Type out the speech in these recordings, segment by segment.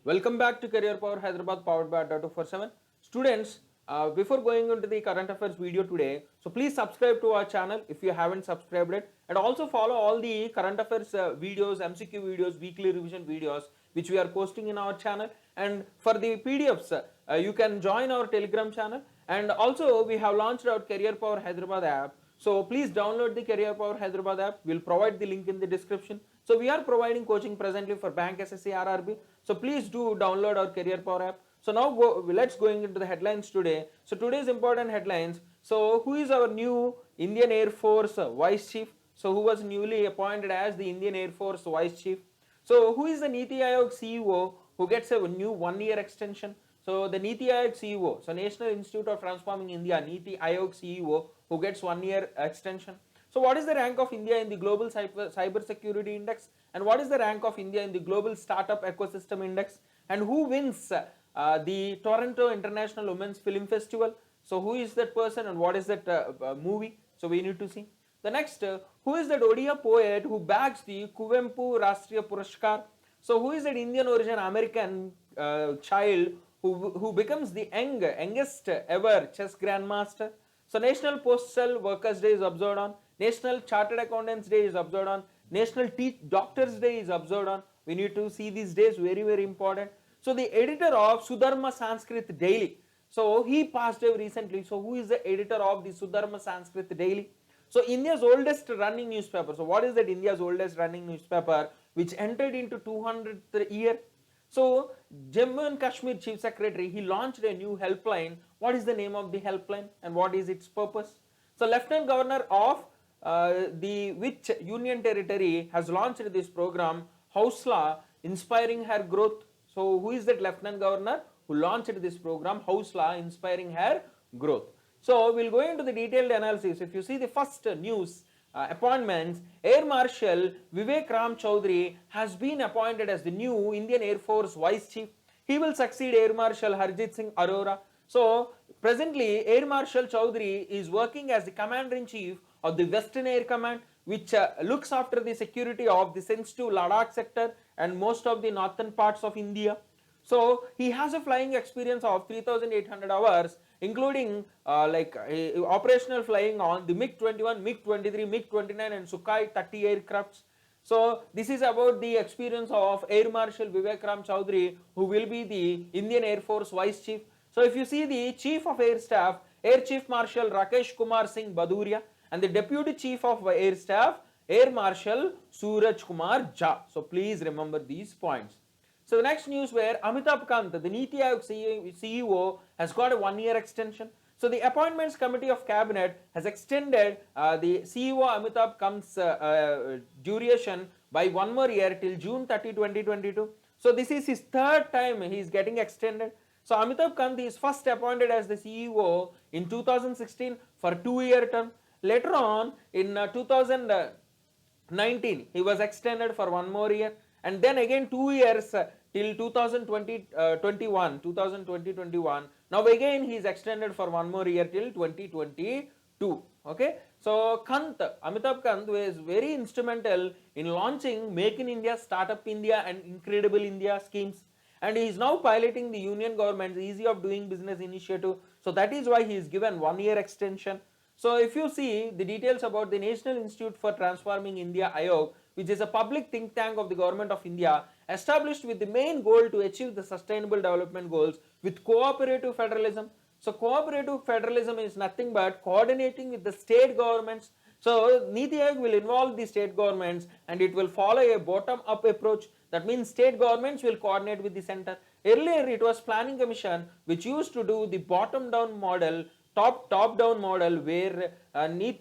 Welcome back to Career Power Hyderabad powered by Adda 247. Students, before going into the current affairs video today, so please subscribe to our channel if you haven't subscribed it, and also follow all the current affairs videos, MCQ videos, weekly revision videos which we are posting in our channel. And for the PDFs, you can join our Telegram channel. And also we have launched our Career Power Hyderabad app. So please download the Career Power Hyderabad app. We'll provide the link in the description. So we are providing coaching presently for Bank SSC RRB. So please do download our Career Power app. So now let's going into the headlines today. So today's important headlines. So who is our new Indian Air Force Vice Chief? So who was newly appointed as the Indian Air Force Vice Chief? So who is the Niti Aayog CEO who gets a new 1-year extension? So the Niti Aayog CEO, so National Institute of Transforming India, Niti Aayog CEO who gets 1-year extension. So what is the rank of India in the Global Cyber Security Index, and what is the rank of India in the Global Startup Ecosystem Index, and who wins the Toronto International Women's Film Festival? So who is that person and what is that movie? So we need to see. The next, who is that Odia poet who bags the Kuvempu Rastriya Purashkar? So who is that Indian origin American child who becomes the youngest ever chess grandmaster? So National Postal Workers Day is observed on, National Chartered Accountants Day is observed on, National Doctors Day is observed on. We need to see these days, very important. So the editor of Sudharma Sanskrit Daily, so he passed away recently. So who is the editor of the Sudharma Sanskrit Daily? So India's oldest running newspaper. So what is that India's oldest running newspaper which entered into 200th year? So Jammu and Kashmir Chief Secretary, he launched a new helpline. What is the name of the helpline and what is its purpose? So Lieutenant Governor of the which Union Territory has launched this program, Hausla, Inspiring Her Growth. So who is that Lieutenant Governor who launched this program, Hausla, Inspiring Her Growth? So we'll go into the detailed analysis. If you see the first news appointments, Air Marshal Vivek Ram Chaudhary has been appointed as the new Indian Air Force Vice Chief. He will succeed Air Marshal Harjit Singh Arora. So presently Air Marshal Chaudhary is working as the Commander-in-Chief of the Western Air Command, which looks after the security of the sensitive Ladakh sector and most of the northern parts of India. So he has a flying experience of 3,800 hours, including operational flying on the MiG-21, MiG-23, MiG-29 and Sukhoi 30 aircrafts. So this is about the experience of Air Marshal Vivek Ram Chaudhary, who will be the Indian Air Force Vice Chief. So if you see the Chief of Air Staff, Air Chief Marshal Rakesh Kumar Singh Baduria, and the Deputy Chief of Air Staff, Air Marshal Suraj Kumar Jha. So please remember these points. So the next news where Amitabh Kant, the Niti Aayog CEO, has got a 1-year extension. So the Appointments Committee of Cabinet has extended the CEO Amitabh Kant's duration by 1 more year till June 30, 2022. So this is his third time he is getting extended. So Amitabh Kant is first appointed as the CEO in 2016 for 2-year term. Later on in 2019 he was extended for 1 more year, and then again 2 years till 2020-21. Now again he is extended for 1 more year till 2022. Okay, so Amitabh Kant was very instrumental in launching Make in India, Startup India and Incredible India schemes, and he is now piloting the Union government's Easy of Doing Business initiative. So that is why he is given 1-year extension. So if you see the details about the National Institute for Transforming India Ayog, which is a public think tank of the Government of India, established with the main goal to achieve the Sustainable Development Goals with cooperative federalism. So cooperative federalism is nothing but coordinating with the state governments. So Niti Aayog will involve the state governments and it will follow a bottom-up approach. That means state governments will coordinate with the center. Earlier it was Planning Commission which used to do the bottom-down model, top-down model, where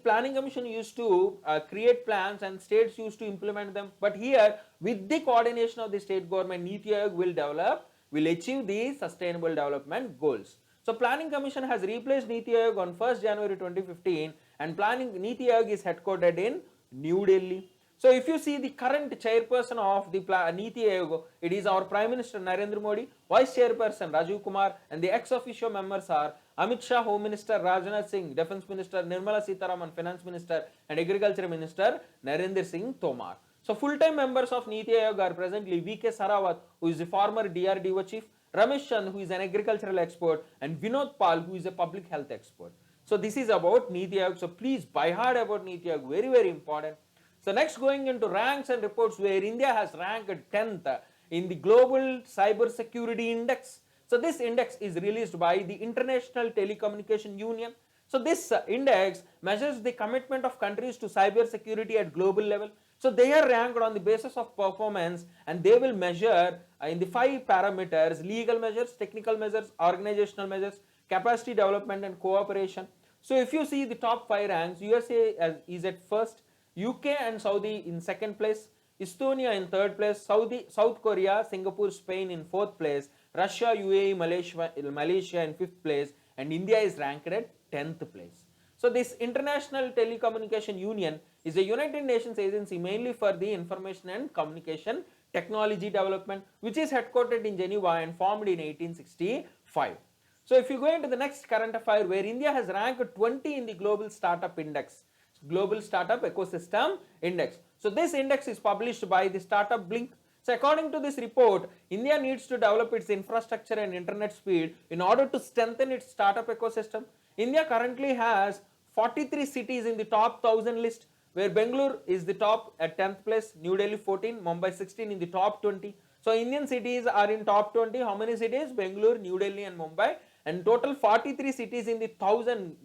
Planning Commission used to create plans and states used to implement them. But here, with the coordination of the state government, Niti Aayog will achieve the Sustainable Development Goals. So Planning Commission has replaced Niti Aayog on 1st January 2015, and Niti Aayog is headquartered in New Delhi. So if you see the current chairperson of the Niti Aayog, it is our Prime Minister Narendra Modi, Vice Chairperson Rajiv Kumar, and the ex-officio members are Amit Shah, Home Minister Rajnath Singh, Defence Minister Nirmala Sitharaman, Finance Minister, and Agriculture Minister Narendra Singh Tomar. So full-time members of Niti Aayog are presently V.K. Sarawat, who is the former DRDO chief, Ramesh Chand, who is an agricultural expert, and Vinod Pal, who is a public health expert. So this is about Niti Aayog. So please buy hard about Niti Aayog, very, very important. So next, going into ranks and reports, where India has ranked 10th in the Global Cyber Security Index. So this index is released by the International Telecommunication Union. So this index measures the commitment of countries to cyber security at global level. So they are ranked on the basis of performance, and they will measure in the 5 parameters: legal measures, technical measures, organizational measures, capacity development, and cooperation. So if you see the top 5 ranks, USA is at first, UK and Saudi in second place, Estonia in third place, South Korea, Singapore, Spain in fourth place, Russia, UAE, Malaysia in fifth place, and India is ranked at 10th place. So this International Telecommunication Union is a United Nations agency mainly for the information and communication technology development, which is headquartered in Geneva and formed in 1865. So if you go into the next current affair, where India has ranked 20 in the Global Startup Index, Global Startup Ecosystem Index. So this index is published by the Startup Blink. So according to this report, India needs to develop its infrastructure and internet speed in order to strengthen its startup ecosystem. India currently has 43 cities in the top 1000 list, where Bangalore is the top at 10th place, New Delhi 14, Mumbai 16 in the top 20. So Indian cities are in top 20. How many cities? Bangalore, New Delhi and Mumbai, and total 43 cities in the 1000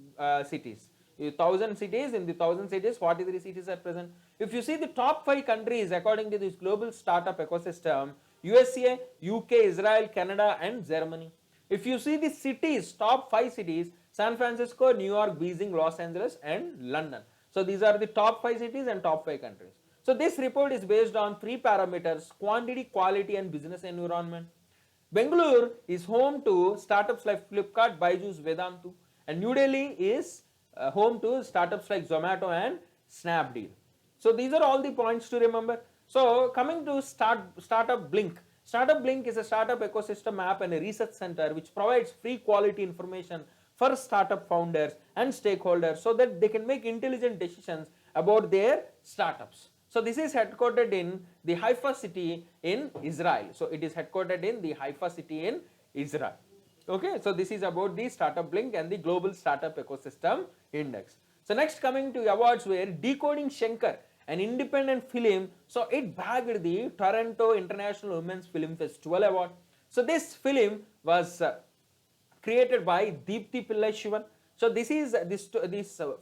cities. 1000 cities, in the 1000 cities, 43 cities are present. If you see the top 5 countries according to this global startup ecosystem: USA, UK, Israel, Canada and Germany. If you see the cities, top 5 cities: San Francisco, New York, Beijing, Los Angeles and London. So these are the top 5 cities and top 5 countries. So this report is based on 3 parameters: quantity, quality and business environment. Bangalore is home to startups like Flipkart, Byju's, Vedantu, and New Delhi is home to startups like Zomato and Snapdeal. So these are all the points to remember. So coming to Startup Blink. Startup Blink is a startup ecosystem app and a research center which provides free quality information for startup founders and stakeholders so that they can make intelligent decisions about their startups. So this is headquartered in the Haifa city in Israel. So it is headquartered in the Haifa city in Israel. Okay, so this is about the Startup Blink and the Global Startup Ecosystem Index. So next, coming to awards, where Decoding Shankar, an independent film, so it bagged the Toronto International Women's Film Festival Award. So this film was created by Deepthi Pillai Shivan. So this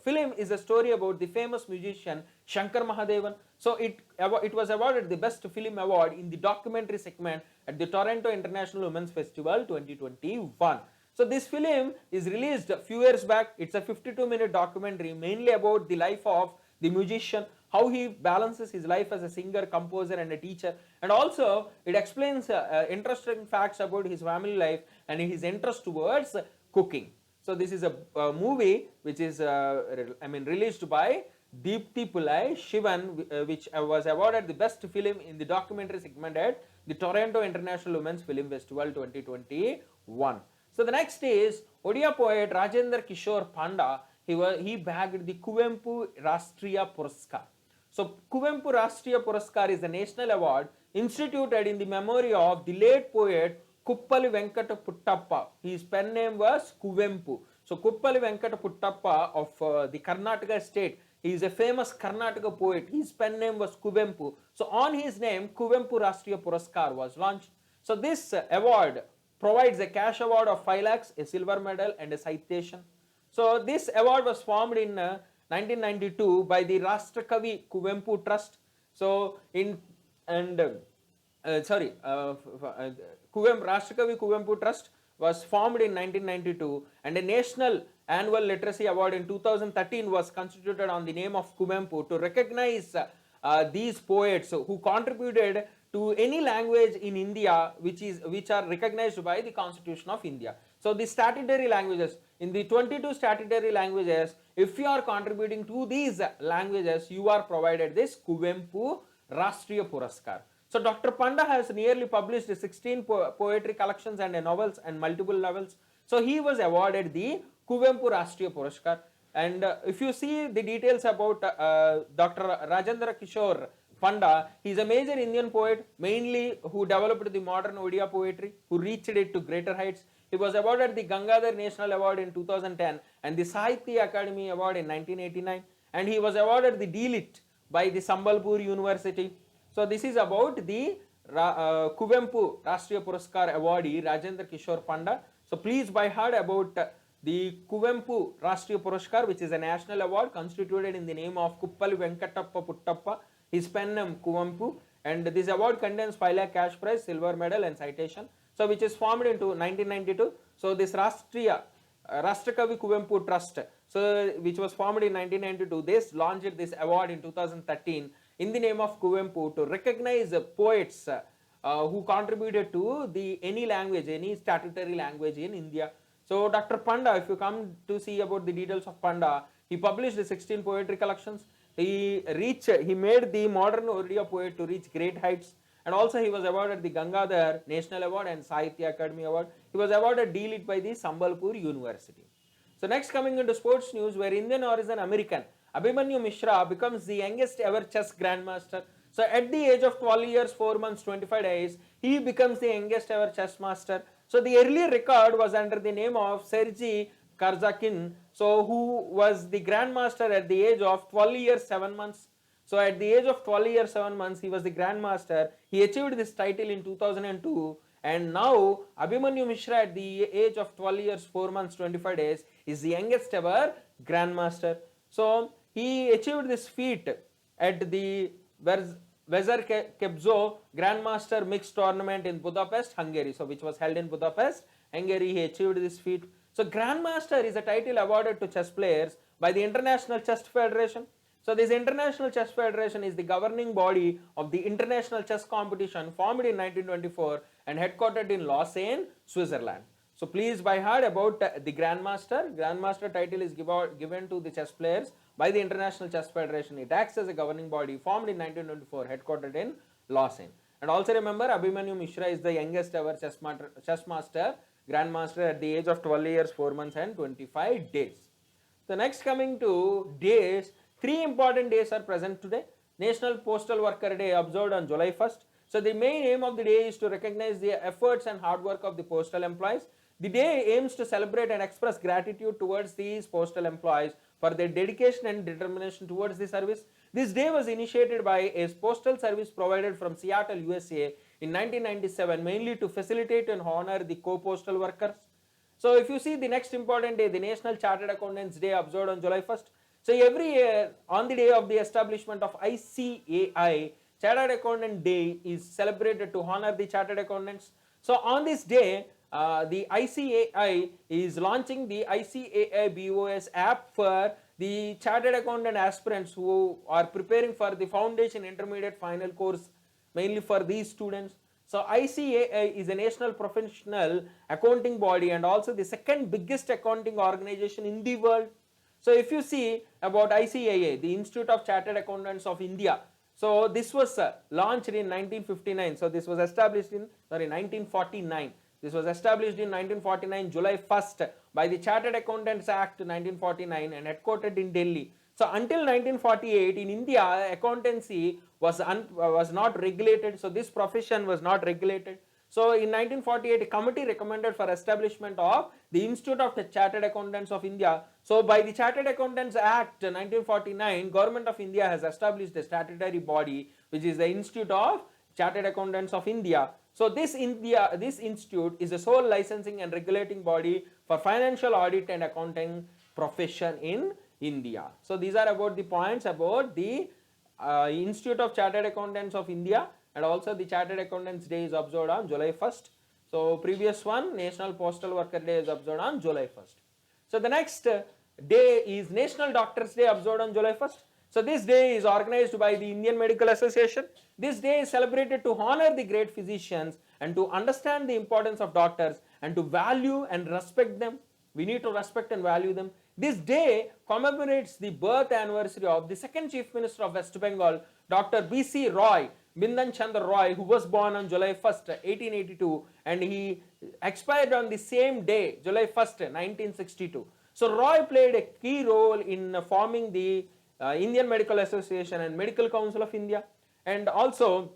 film is a story about the famous musician Shankar Mahadevan. So it was awarded the Best Film Award in the documentary segment at the Toronto International Women's Festival 2021. So this film is released a few years back. It's a 52-minute documentary mainly about the life of the musician, how he balances his life as a singer, composer and a teacher, and also it explains interesting facts about his family life and his interest towards cooking. So this is a movie which is released by Deepthi Pillai Shivan, which was awarded the best film in the documentary segment at the Toronto International Women's Film Festival 2021. So the next is Odia poet Rajendra Kishore Panda. He bagged the Kuvempu Rashtriya Puraskar. So Kuvempu Rashtriya Puraskar is a national award instituted in the memory of the late poet Kuppali Venkata Puttappa. His pen name was Kuvempu. So Kuppali Venkata Puttappa of the Karnataka state. He is a famous Karnataka poet. His pen name was Kuvempu. So on his name, Kuvempu Rashtriya Puraskar was launched. So this award provides a cash award of 5 lakhs, a silver medal and a citation. So this award was formed in 1992 by the Rashtrakavi Kuvempu Trust. So Rashtrakavi Kuvempu Trust was formed in 1992, and a national annual literacy award in 2013 was constituted on the name of Kuvempu to recognize these poets who contributed to any language in India which are recognized by the Constitution of India. So the statutory languages, in the 22 statutory languages, if you are contributing to these languages, you are provided this Kuvempu Rashtriya Puraskar. So Dr. Panda has nearly published 16 poetry collections and novels and multiple novels. So he was awarded the Kuvempu Rashtriya Puraskar. And if you see the details about Dr. Rajendra Kishore Panda. He is a major Indian poet, mainly who developed the modern Odia poetry, who reached it to greater heights. He was awarded the Gangadhar National Award in 2010 and the Sahitya Academy Award in 1989, and he was awarded the D.Litt by the Sambalpur University. So this is about the Kuvempu Rashtriya Puraskar awardee Rajendra Kishore Panda. So please by heart about the Kuvempu Rashtriya Puraskar, which is a national award constituted in the name of Kuppali Venkatappa Puttappa, his pen name Kuvempu, and this award contains 5 lakh cash prize, silver medal and citation. So which is formed into 1992. So this Rashtrakavi Kuvempu Trust, so which was formed in 1992, this launched this award in 2013 in the name of Kuvempu to recognize poets who contributed to any language, any statutory language in India. So Dr. Panda, if you come to see about the details of Panda, he published 16 poetry collections. He made the modern Odia poet to reach great heights, and also he was awarded the Gangadhar National Award and Sahitya Academy Award. He was awarded D.Litt by the Sambalpur University. So next, coming into sports news, where Indian origin American Abhimanyu Mishra becomes the youngest ever chess grandmaster. So at the age of 12 years, 4 months, 25 days, he becomes the youngest ever chess master. So the earlier record was under the name of Sergei Karjakin, so who was the grandmaster at the age of 12 years, 7 months. So at the age of 12 years, 7 months, he was the grandmaster. He achieved this title in 2002, and now Abhimanyu Mishra at the age of 12 years, 4 months, 25 days is the youngest ever grandmaster. So he achieved this feat at the Vezerkebzo Grandmaster Mixed Tournament in Budapest, Hungary. So which was held in Budapest, Hungary. He achieved this feat. So Grandmaster is a title awarded to chess players by the International Chess Federation. So this International Chess Federation is the governing body of the international chess competition, formed in 1924 and headquartered in Lausanne, Switzerland. So please by heart about the Grandmaster. Grandmaster title is given to the chess players by the International Chess Federation. It acts as a governing body, formed in 1924, headquartered in Lausanne. And also remember, Abhimanyu Mishra is the youngest ever chess master, grandmaster at the age of 12 years, 4 months and 25 days. So next, coming to days, 3 important days are present today. National Postal Worker Day, observed on July 1st. So the main aim of the day is to recognize the efforts and hard work of the postal employees. The day aims to celebrate and express gratitude towards these postal employees for their dedication and determination towards the service. This day was initiated by a postal service provider from Seattle, USA in 1997, mainly to facilitate and honor the co-postal workers. So if you see the next important day, the National Chartered Accountants Day, observed on July 1st. So every year on the day of the establishment of ICAI, Chartered Accountant Day is celebrated to honor the chartered accountants. So on this day, the ICAI is launching the ICAI BOS app for the chartered accountant aspirants who are preparing for the foundation intermediate final course, mainly for these students. So ICAI is a national professional accounting body and also the second biggest accounting organization in the world. So if you see about ICAI, the Institute of Chartered Accountants of India, so this was launched in 1959. So this was established in 1949. This was established in 1949, July 1st by the Chartered Accountants Act 1949 and headquartered in Delhi. So until 1948 in India, accountancy was not regulated. So this profession was not regulated. So in 1948, a committee recommended for establishment of the Institute of the Chartered Accountants of India. So by the Chartered Accountants Act 1949, Government of India has established a statutory body which is the Institute of Chartered Accountants of India. So this institute is the sole licensing and regulating body for financial audit and accounting profession in India. So these are about the points about the Institute of Chartered Accountants of India, and also the Chartered Accountants Day is observed on July 1st. So previous one, National Postal Worker Day, is observed on July 1st. So the next day is National Doctors Day, observed on July 1st. So this day is organized by the Indian Medical Association. This day is celebrated to honor the great physicians and to understand the importance of doctors and to value and respect them. We need to respect and value them. This day commemorates the birth anniversary of the second Chief Minister of West Bengal, Dr. B.C. Roy, Bindan Chandra Roy, who was born on July 1st, 1882, and he expired on the same day, July 1st, 1962. So Roy played a key role in forming the Indian Medical Association and Medical Council of India. And also,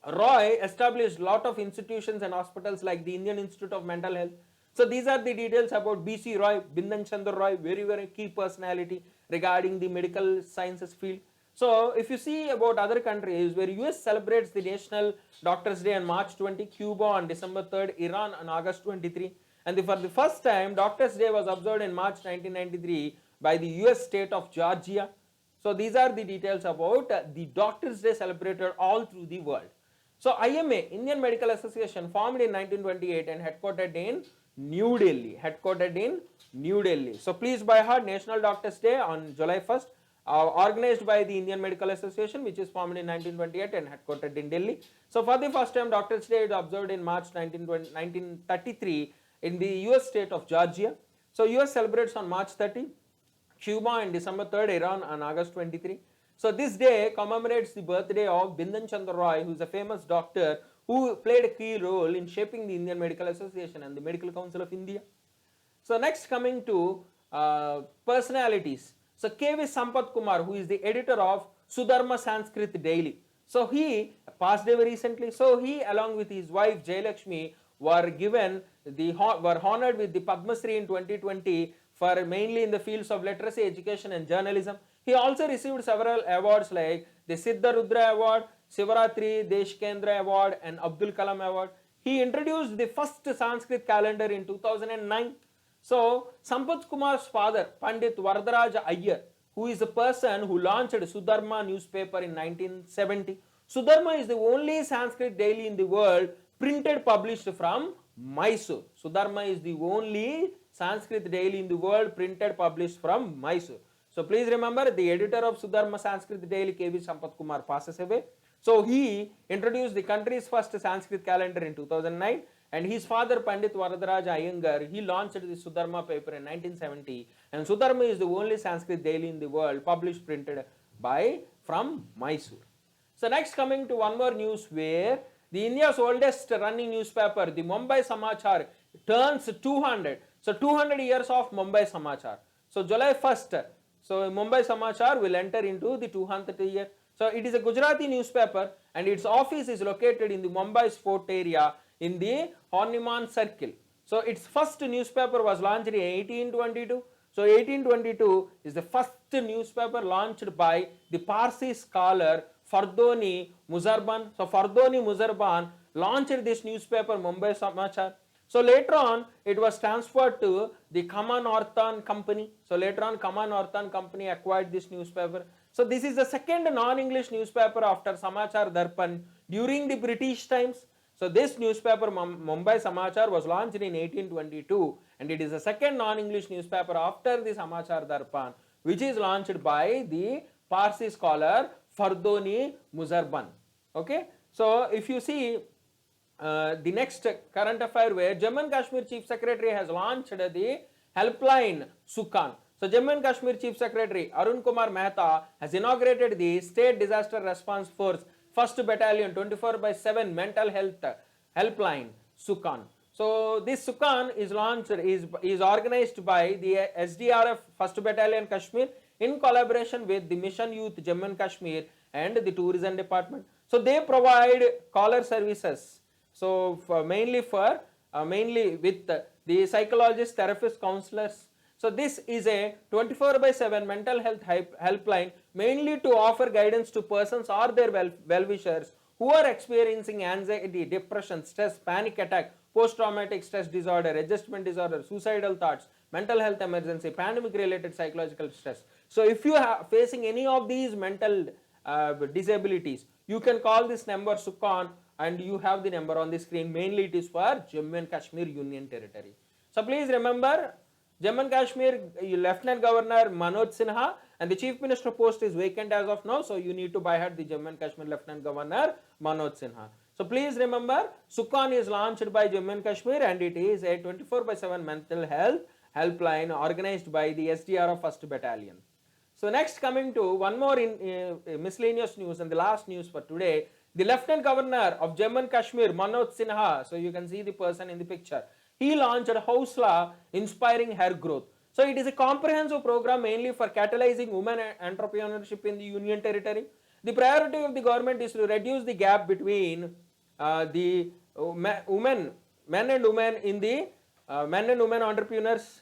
Roy established a lot of institutions and hospitals like the Indian Institute of Mental Health. So these are the details about BC Roy, Bindan Chandra Roy, very, very key personality regarding the medical sciences field. So if you see about other countries where US celebrates the National Doctors Day on March 20, Cuba on December 3rd, Iran on August 23, and for the first time Doctors Day was observed in March 1993 by the US state of Georgia. So these are the details about the Doctors Day celebrated all through the world. So IMA, Indian Medical Association, formed in 1928 and headquartered in New Delhi. Headquartered in New Delhi. So please by heart National Doctors Day on July 1st, organized by the Indian Medical Association, which is formed in 1928 and headquartered in Delhi. So for the first time, Doctors Day is observed in March 1933 in the US state of Georgia. So US celebrates on March 30, Cuba on December 3rd, Iran on August 23. So this day commemorates the birthday of Bindan Chandra Roy, who is a famous doctor who played a key role in shaping the Indian Medical Association and the Medical Council of India. So next, coming to personalities. So KV Sampath Kumar, who is the editor of Sudharma Sanskrit Daily. So he passed away recently. So he, along with his wife Jayalakshmi, were honored with the Padma Shri in 2020 for mainly in the fields of literacy, education and journalism. He also received several awards like the Siddha Rudra Award, Sivaratri Deshkendra Award and Abdul Kalam Award. He introduced the first Sanskrit calendar in 2009. So Sampath Kumar's father, Pandit Varadaraj Iyer, who is the person who launched Sudharma newspaper in 1970. Sudharma is the only Sanskrit daily in the world printed published from Mysore. Sudharma is the only Sanskrit daily in the world printed published from Mysore. So please remember, the editor of Sudharma Sanskrit Daily, KV Sampath Kumar, passes away. So he introduced the country's first Sanskrit calendar in 2009, and his father Pandit Varadaraj Iyengar, he launched the Sudharma paper in 1970, and Sudharma is the only Sanskrit daily in the world published printed from Mysore. So next, coming to one more news where the India's oldest running newspaper, the Mumbai Samachar, turns 200. So 200 years of Mumbai Samachar. So July 1st, so Mumbai Samachar will enter into the 200th year. So it is a Gujarati newspaper and its office is located in the Mumbai's fort area in the Horniman Circle. So its first newspaper was launched in 1822. So 1822 is the first newspaper launched by the Parsi scholar Fardoni Muzarban. So Fardoni Muzarban launched this newspaper Mumbai Samachar. So later on, it was transferred to the Kaman Orthan Company. So later on, Kaman Orthan Company acquired this newspaper. So this is the second non-English newspaper after Samachar Darpan during the British times. So this newspaper Mumbai Samachar was launched in 1822 and it is the second non-English newspaper after the Samachar Darpan, which is launched by the Parsi scholar Fardoni Muzarban. Okay, so if you see the next current affair where Jammu and Kashmir Chief Secretary has launched the helpline Sukhan. So Jammu and Kashmir Chief Secretary Arun Kumar Mehta has inaugurated the State Disaster Response Force 1st Battalion 24/7 mental health helpline Sukhan. So this Sukhan is launched, is organized by the SDRF 1st Battalion Kashmir in collaboration with the Mission Youth Jammu and Kashmir and the Tourism Department. So they provide caller services. So mainly with the psychologists, therapists, counselors. So this is a 24/7 mental health helpline mainly to offer guidance to persons or their well-wishers who are experiencing anxiety, depression, stress, panic attack, post-traumatic stress disorder, adjustment disorder, suicidal thoughts, mental health emergency, pandemic-related psychological stress. So if you are facing any of these mental disabilities, you can call this number Sukhan, and you have the number on the screen. Mainly it is for Jammu and Kashmir Union Territory. So please remember, Jammu and Kashmir Lieutenant Governor Manoj Sinha and the Chief Minister post is vacant as of now. So you need to buy head the Jammu and Kashmir Lieutenant Governor Manoj Sinha. So please remember, Sukhan is launched by Jammu and Kashmir and it is a 24/7 mental health helpline organized by the SDRF 1st Battalion. So next, coming to one more miscellaneous news and the last news for today. The Lieutenant Governor of Jammu and Kashmir, Manoj Sinha, so you can see the person in the picture, he launched Hausla Inspiring Hair Growth. So it is a comprehensive program mainly for catalyzing women entrepreneurship in the Union Territory. The priority of the government is to reduce the gap between the women, men and women in the men and women entrepreneurs.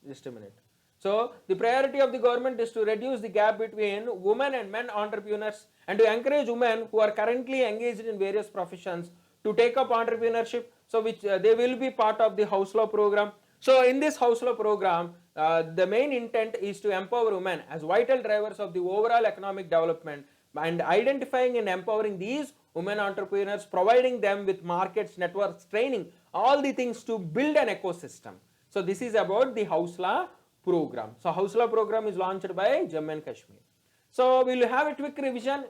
Just a minute. So the priority of the government is to reduce the gap between women and men entrepreneurs and to encourage women who are currently engaged in various professions to take up entrepreneurship. So which they will be part of the House Law program. So in this House Law program, the main intent is to empower women as vital drivers of the overall economic development and identifying and empowering these women entrepreneurs, providing them with markets, networks, training, all the things to build an ecosystem. So this is about the House Law program. So House Law program is launched by Jammu and Kashmir. So we will have a quick revision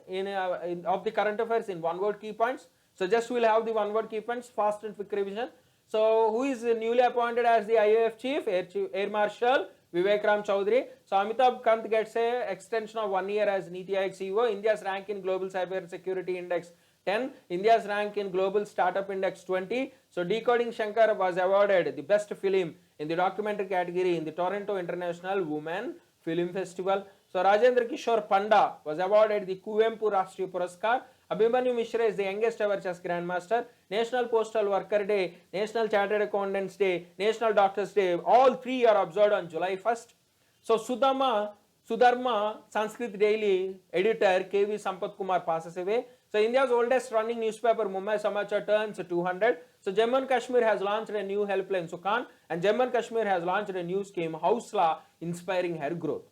of the current affairs in one word key points. So just we will have the one word key points, fast and quick revision. So who is newly appointed as the IAF chief? Air Marshal Vivek Ram Chaudhary. So Amitabh Kant gets a extension of 1 year as Niti Aayog CEO. India's rank in Global Cyber Security Index 10. India's rank in Global Startup Index 20. So Decoding Shankar was awarded the best film in the documentary category in the Toronto International Women Film Festival. So Rajendra Kishore Panda was awarded the Kuvempu Rashtriya Puraskar. Abhimanyu Mishra is the youngest ever chess grandmaster. National Postal Worker Day, National Chartered Accountants Day, National Doctors Day, all three are observed on July 1st. So Sudharma Sanskrit Daily editor KV Sampath Kumar passes away. So India's oldest running newspaper Mumbai Samachar turns 200. So Jammu and Kashmir has launched a new helpline Sukhan, and Jammu and Kashmir has launched a new scheme House Law inspiring hair growth.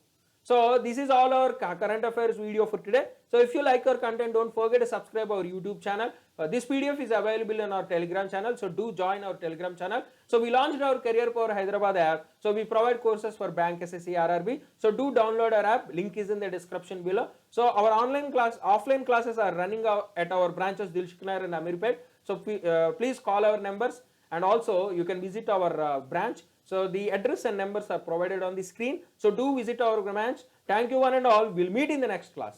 So this is all our current affairs video for today. So if you like our content, don't forget to subscribe our YouTube channel. This PDF is available in our Telegram channel, so do join our Telegram channel. So we launched our Career Power Hyderabad app. So we provide courses for Bank, SSC, RRB. So do download our app. Link is in the description below. So our offline classes are running at our branches Dilshiknagar and Amirpet. So please call our numbers, and also you can visit our branch. So the address and numbers are provided on the screen. So do visit our branch. Thank you one and all. We'll meet in the next class.